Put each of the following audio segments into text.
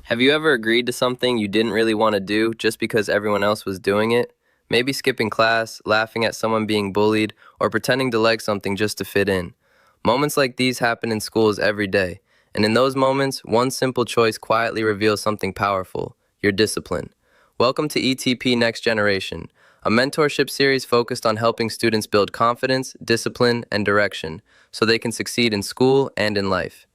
Have you ever agreed to something you didn't really want to do just because everyone else was doing it? Maybe skipping class, laughing at someone being bullied, or pretending to like something just to fit in. Moments like these happen in schools every day, and in those moments, one simple choice quietly reveals something powerful: your discipline. Welcome to ETP Next Generation, a mentorship series focused on helping students build confidence, discipline, and direction so they can succeed in school and in life.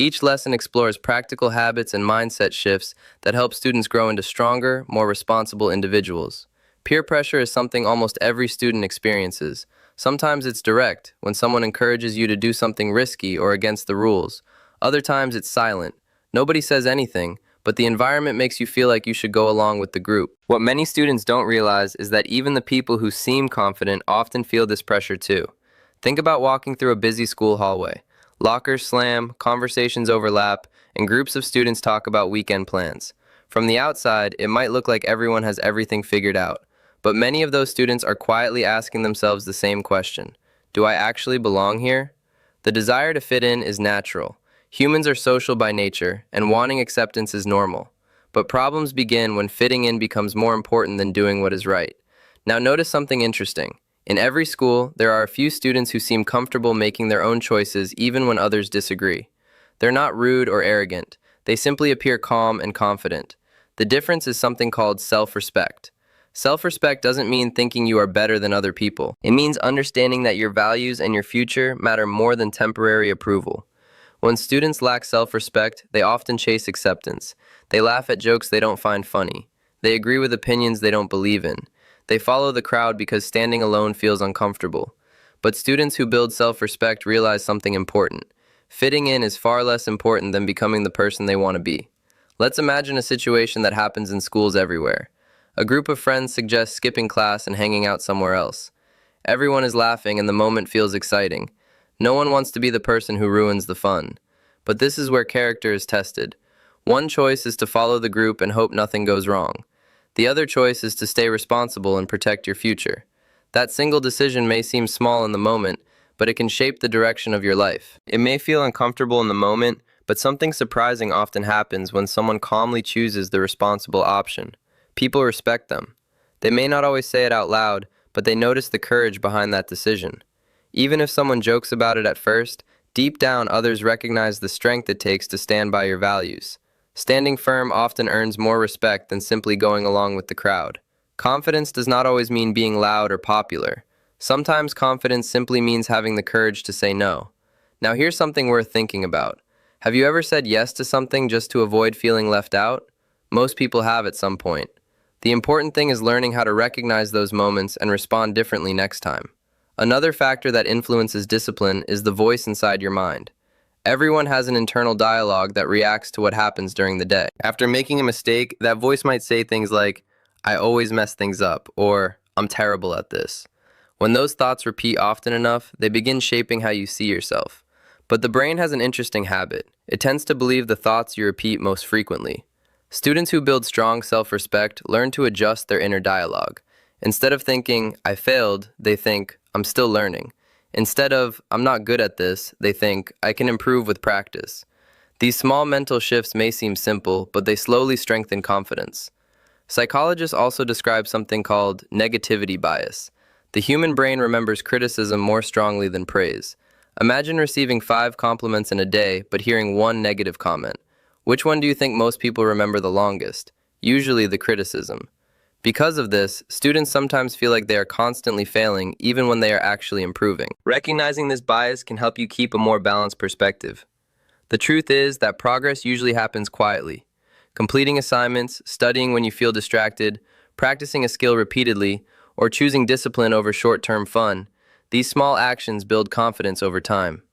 Each lesson explores practical habits and mindset shifts that help students grow into stronger, more responsible individuals. Peer pressure is something almost every student experiences. Sometimes it's direct, when someone encourages you to do something risky or against the rules. Other times it's silent. Nobody says anything, but the environment makes you feel like you should go along with the group. What many students don't realize is that even the people who seem confident often feel this pressure too. Think about walking through a busy school hallway. Lockers slam, conversations overlap, and groups of students talk about weekend plans. From the outside, it might look like everyone has everything figured out, but many of those students are quietly asking themselves the same question: do I actually belong here? The desire to fit in is natural. Humans are social by nature, and wanting acceptance is normal. But problems begin when fitting in becomes more important than doing what is right. Now notice something interesting. In every school, there are a few students who seem comfortable making their own choices even when others disagree. They're not rude or arrogant. They simply appear calm and confident. The difference is something called self-respect. Self-respect doesn't mean thinking you are better than other people. It means understanding that your values and your future matter more than temporary approval. When students lack self-respect, they often chase acceptance. They laugh at jokes they don't find funny. They agree with opinions they don't believe in. They follow the crowd because standing alone feels uncomfortable. But students who build self-respect realize something important. Fitting in is far less important than becoming the person they want to be. Let's imagine a situation that happens in schools everywhere. A group of friends suggests skipping class and hanging out somewhere else. Everyone is laughing and the moment feels exciting. No one wants to be the person who ruins the fun. But this is where character is tested. One choice is to follow the group and hope nothing goes wrong. The other choice is to stay responsible and protect your future. That single decision may seem small in the moment, but it can shape the direction of your life. It may feel uncomfortable in the moment, but something surprising often happens when someone calmly chooses the responsible option. People respect them. They may not always say it out loud, but they notice the courage behind that decision. Even if someone jokes about it at first, deep down others recognize the strength it takes to stand by your values. Standing firm often earns more respect than simply going along with the crowd. Confidence does not always mean being loud or popular. Sometimes confidence simply means having the courage to say no. Now here's something worth thinking about. Have you ever said yes to something just to avoid feeling left out? Most people have at some point. The important thing is learning how to recognize those moments and respond differently next time. Another factor that influences discipline is the voice inside your mind. Everyone has an internal dialogue that reacts to what happens during the day. After making a mistake, that voice might say things like, "I always mess things up," or "I'm terrible at this." When those thoughts repeat often enough, they begin shaping how you see yourself. But the brain has an interesting habit. It tends to believe the thoughts you repeat most frequently. Students who build strong self-respect learn to adjust their inner dialogue. Instead of thinking, "I failed," they think, "I'm still learning." Instead of, "I'm not good at this," they think, "I can improve with practice." These small mental shifts may seem simple, but they slowly strengthen confidence. Psychologists also describe something called negativity bias. The human brain remembers criticism more strongly than praise. Imagine receiving 5 compliments in a day, but hearing one negative comment. Which one do you think most people remember the longest? Usually the criticism. Because of this, students sometimes feel like they are constantly failing even when they are actually improving. Recognizing this bias can help you keep a more balanced perspective. The truth is that progress usually happens quietly. Completing assignments, studying when you feel distracted, practicing a skill repeatedly, or choosing discipline over short-term fun, these small actions build confidence over time.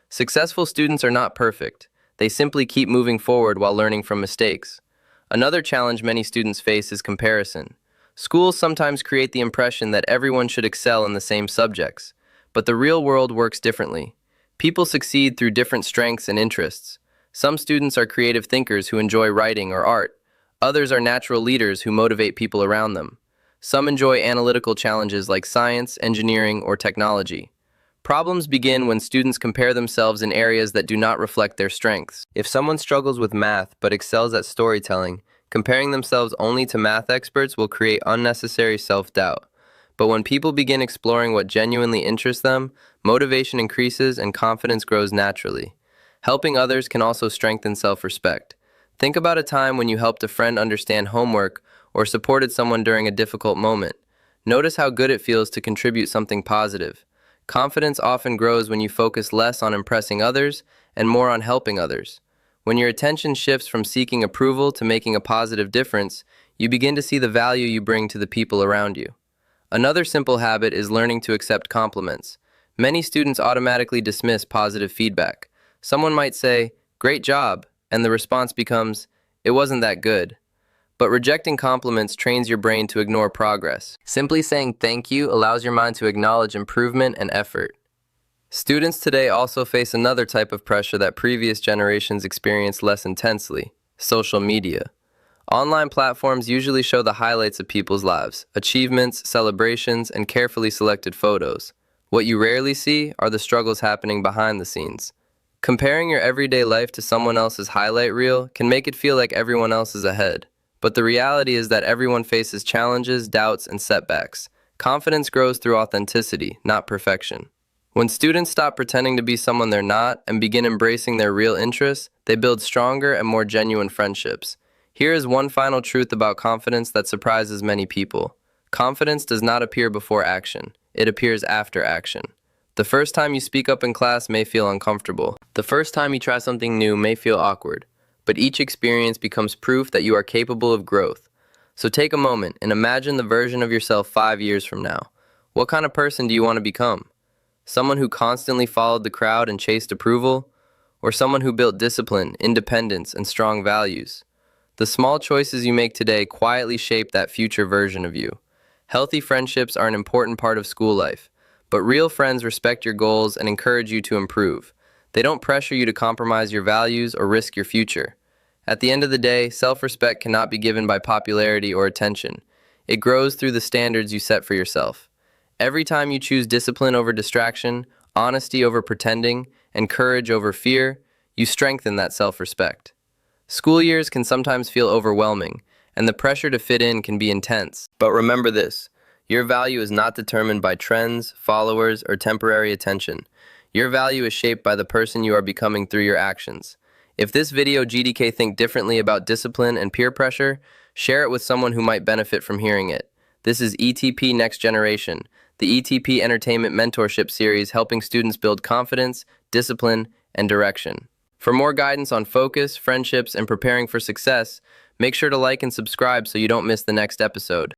Successful students are not perfect. They simply keep moving forward while learning from mistakes. Another challenge many students face is comparison. Schools sometimes create the impression that everyone should excel in the same subjects, but the real world works differently. People succeed through different strengths and interests. Some students are creative thinkers who enjoy writing or art. Others are natural leaders who motivate people around them. Some enjoy analytical challenges like science, engineering, or technology. Problems begin when students compare themselves in areas that do not reflect their strengths. If someone struggles with math but excels at storytelling, comparing themselves only to math experts will create unnecessary self-doubt. But when people begin exploring what genuinely interests them, motivation increases and confidence grows naturally. Helping others can also strengthen self-respect. Think about a time when you helped a friend understand homework or supported someone during a difficult moment. Notice how good it feels to contribute something positive. Confidence often grows when you focus less on impressing others and more on helping others. When your attention shifts from seeking approval to making a positive difference, you begin to see the value you bring to the people around you. Another simple habit is learning to accept compliments. Many students automatically dismiss positive feedback. Someone might say, "Great job," and the response becomes, "It wasn't that good." But rejecting compliments trains your brain to ignore progress. Simply saying thank you allows your mind to acknowledge improvement and effort. Students today also face another type of pressure that previous generations experienced less intensely: social media. Online platforms usually show the highlights of people's lives, achievements, celebrations, and carefully selected photos. What you rarely see are the struggles happening behind the scenes. Comparing your everyday life to someone else's highlight reel can make it feel like everyone else is ahead. But the reality is that everyone faces challenges, doubts, and setbacks. Confidence grows through authenticity, not perfection. When students stop pretending to be someone they're not and begin embracing their real interests, they build stronger and more genuine friendships. Here is one final truth about confidence that surprises many people. Confidence does not appear before action. It appears after action. The first time you speak up in class may feel uncomfortable. The first time you try something new may feel awkward. But each experience becomes proof that you are capable of growth. So take a moment and imagine the version of yourself 5 years from now. What kind of person do you want to become? Someone who constantly followed the crowd and chased approval? Or someone who built discipline, independence, and strong values? The small choices you make today quietly shape that future version of you. Healthy friendships are an important part of school life, but real friends respect your goals and encourage you to improve. They don't pressure you to compromise your values or risk your future. At the end of the day, self-respect cannot be given by popularity or attention. It grows through the standards you set for yourself. Every time you choose discipline over distraction, honesty over pretending, and courage over fear, you strengthen that self-respect. School years can sometimes feel overwhelming, and the pressure to fit in can be intense. But remember this: your value is not determined by trends, followers, or temporary attention. Your value is shaped by the person you are becoming through your actions. If this video GDK think differently about discipline and peer pressure, share it with someone who might benefit from hearing it. This is ETP Next Generation, the ETP Entertainment Mentorship Series helping students build confidence, discipline, and direction. For more guidance on focus, friendships, and preparing for success, make sure to like and subscribe so you don't miss the next episode.